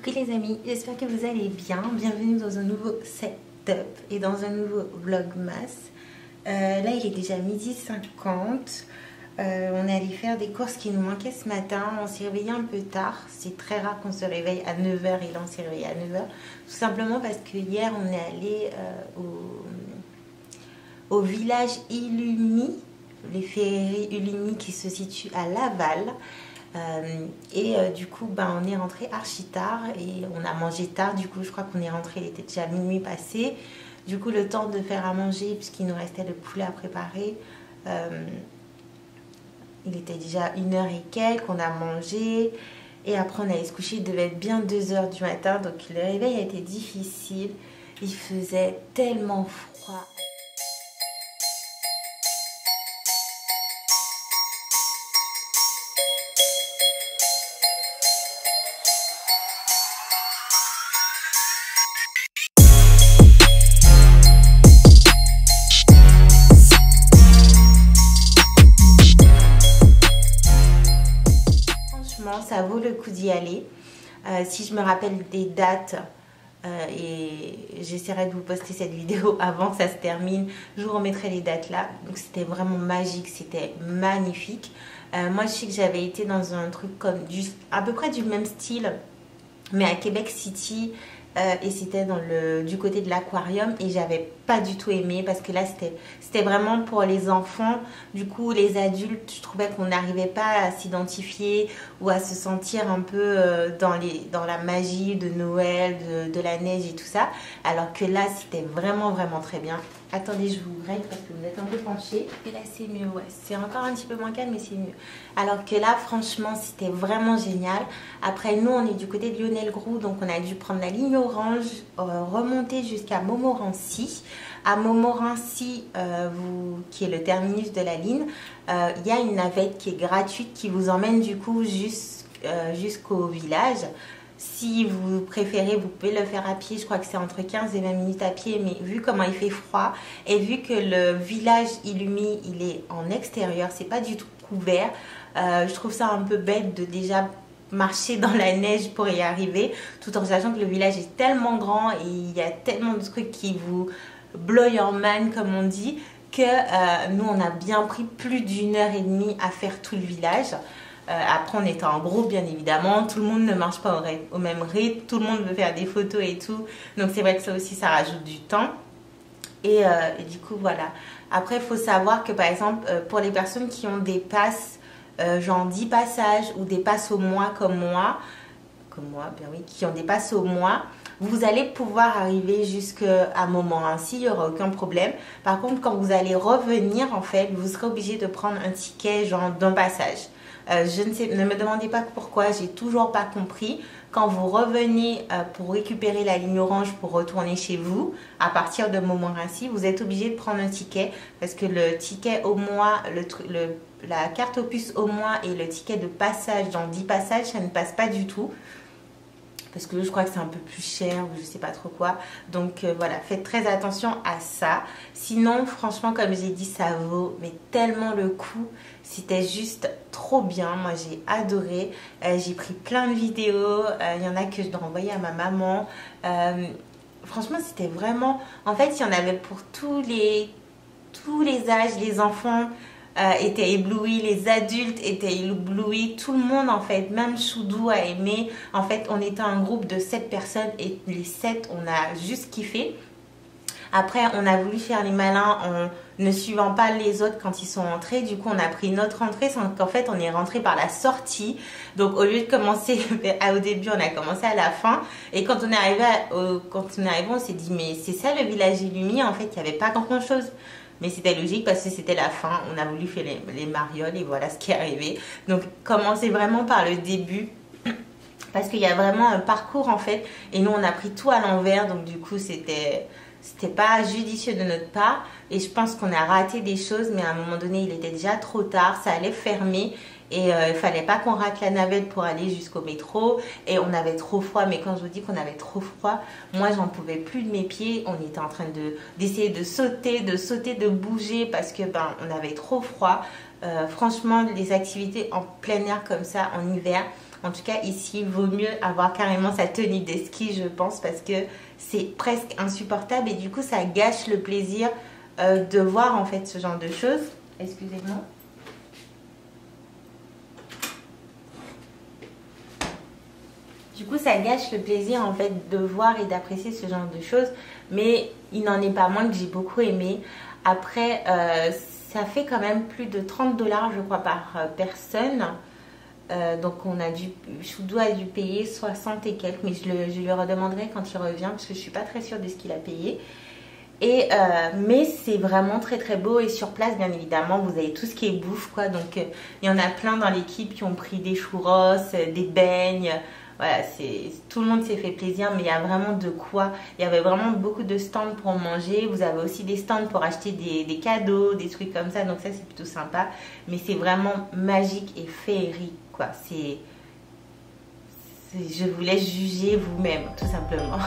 Coucou les amis, j'espère que vous allez bien. Bienvenue dans un nouveau setup et dans un nouveau vlogmas. Là il est déjà 12h50. On est allé faire des courses qui nous manquaient ce matin. On s'est réveillé un peu tard. C'est très rare qu'on se réveille à 9h et là on s'est réveillé à 9h. Tout simplement parce que hier on est allé au village Illumi, les féeries Illumi qui se situe à Laval. Du coup on est rentré archi tard et on a mangé tard. Du coup je crois qu'on est rentré, il était déjà minuit passé. Du coup le temps de faire à manger puisqu'il nous restait le poulet à préparer, il était déjà 1h et quelques. On a mangé et après on allait se coucher. Il devait être bien 2h du matin, donc le réveil a été difficile. Il faisait tellement froid. Ça vaut le coup d'y aller. Si je me rappelle des dates et j'essaierai de vous poster cette vidéo avant que ça se termine, je vous remettrai les dates là. Donc c'était vraiment magique, c'était magnifique. Moi je sais que j'avais été dans un truc comme à peu près du même style mais à Québec City. Et c'était du côté de l'aquarium et j'avais pas du tout aimé parce que là c'était vraiment pour les enfants. Du coup les adultes, je trouvais qu'on n'arrivait pas à s'identifier ou à se sentir un peu dans la magie de Noël, de la neige et tout ça, alors que là c'était vraiment très bien. Attendez, je vous règle parce que vous êtes un peu penché. Et là c'est mieux, ouais, c'est encore un petit peu moins calme mais c'est mieux. Alors que là franchement c'était vraiment génial. Après nous on est du côté de Lionel-Groulx, donc on a dû prendre la ligne orange, remonter jusqu'à Montmorency. À Montmorency, qui est le terminus de la ligne, il y a une navette qui est gratuite qui vous emmène du coup jusqu'au village. Si vous préférez, vous pouvez le faire à pied. Je crois que c'est entre 15 et 20 minutes à pied. Mais vu comment il fait froid et vu que le village Illumi, il est en extérieur, c'est pas du tout couvert. Je trouve ça un peu bête de déjà marcher dans la neige pour y arriver. Tout en sachant que le village est tellement grand et il y a tellement de trucs qui vous blow your mind comme on dit. Que nous on a bien pris plus d'1h30 à faire tout le village. Après on était en groupe bien évidemment, tout le monde ne marche pas au même rythme, tout le monde veut faire des photos et tout, donc c'est vrai que ça aussi ça rajoute du temps et du coup voilà. Après il faut savoir que par exemple pour les personnes qui ont des passes genre 10 passages ou des passes au mois comme moi, bien oui, qui ont des passes au mois, vous allez pouvoir arriver jusqu'à Montmorency, il n'y aura aucun problème. Par contre quand vous allez revenir en fait, vous serez obligé de prendre un ticket genre d'un passage. Ne me demandez pas pourquoi, j'ai toujours pas compris. Quand vous revenez pour récupérer la ligne orange pour retourner chez vous, à partir de Montmorency, vous êtes obligé de prendre un ticket parce que le ticket au mois, la carte opus au mois et le ticket de passage dans 10 passages, ça ne passe pas du tout. Parce que je crois que c'est un peu plus cher ou je sais pas trop quoi. Donc voilà, faites très attention à ça. Sinon, franchement, comme j'ai dit, ça vaut mais tellement le coup. C'était juste trop bien. Moi, j'ai adoré. J'ai pris plein de vidéos. Il y en a que je dois envoyer à ma maman. Franchement, c'était vraiment... En fait, il y en avait pour tous les âges. Les enfants étaient éblouis, les adultes étaient éblouis, tout le monde en fait, même Choudou a aimé. En fait on était un groupe de 7 personnes et les 7 on a juste kiffé. Après on a voulu faire les malins en ne suivant pas les autres quand ils sont entrés. Du coup on a pris notre entrée sans qu'en fait on est rentré par la sortie. Donc au lieu de commencer au début, on a commencé à la fin. Et quand on est arrivé on s'est dit mais c'est ça le village Illumi. En fait il n'y avait pas grand chose. Mais c'était logique parce que c'était la fin. On a voulu faire les marioles et voilà ce qui est arrivé. Donc commencez vraiment par le début. Parce qu'il y a vraiment un parcours en fait. Et nous on a pris tout à l'envers. Donc du coup c'était pas judicieux de notre part. Et je pense qu'on a raté des choses. Mais à un moment donné il était déjà trop tard. Ça allait fermer. Et il fallait pas qu'on rate la navette pour aller jusqu'au métro. Et on avait trop froid. Mais quand je vous dis qu'on avait trop froid, moi j'en pouvais plus de mes pieds. On était en train d'essayer de sauter, de bouger parce que on avait trop froid. Franchement, les activités en plein air comme ça en hiver, En tout cas ici il vaut mieux avoir carrément sa tenue de ski, je pense, parce que c'est presque insupportable et du coup ça gâche le plaisir de voir en fait ce genre de choses. Excusez-moi. Du coup ça gâche le plaisir en fait de voir et d'apprécier ce genre de choses, mais il n'en est pas moins que j'ai beaucoup aimé. Après ça fait quand même plus de 30 $ je crois par personne. Donc on a dû, Choudou a dû payer 60 et quelques, mais je lui redemanderai quand il revient parce que je suis pas très sûre de ce qu'il a payé. Et mais c'est vraiment très très beau et sur place bien évidemment vous avez tout ce qui est bouffe quoi. Donc il y en a plein dans l'équipe qui ont pris des churros, des beignes. Voilà, tout le monde s'est fait plaisir, mais il y a vraiment de quoi. Il y avait vraiment beaucoup de stands pour manger. Vous avez aussi des stands pour acheter des cadeaux, des trucs comme ça. Donc ça, c'est plutôt sympa. Mais c'est vraiment magique et féerique, quoi. Je vous laisse juger vous-même, tout simplement.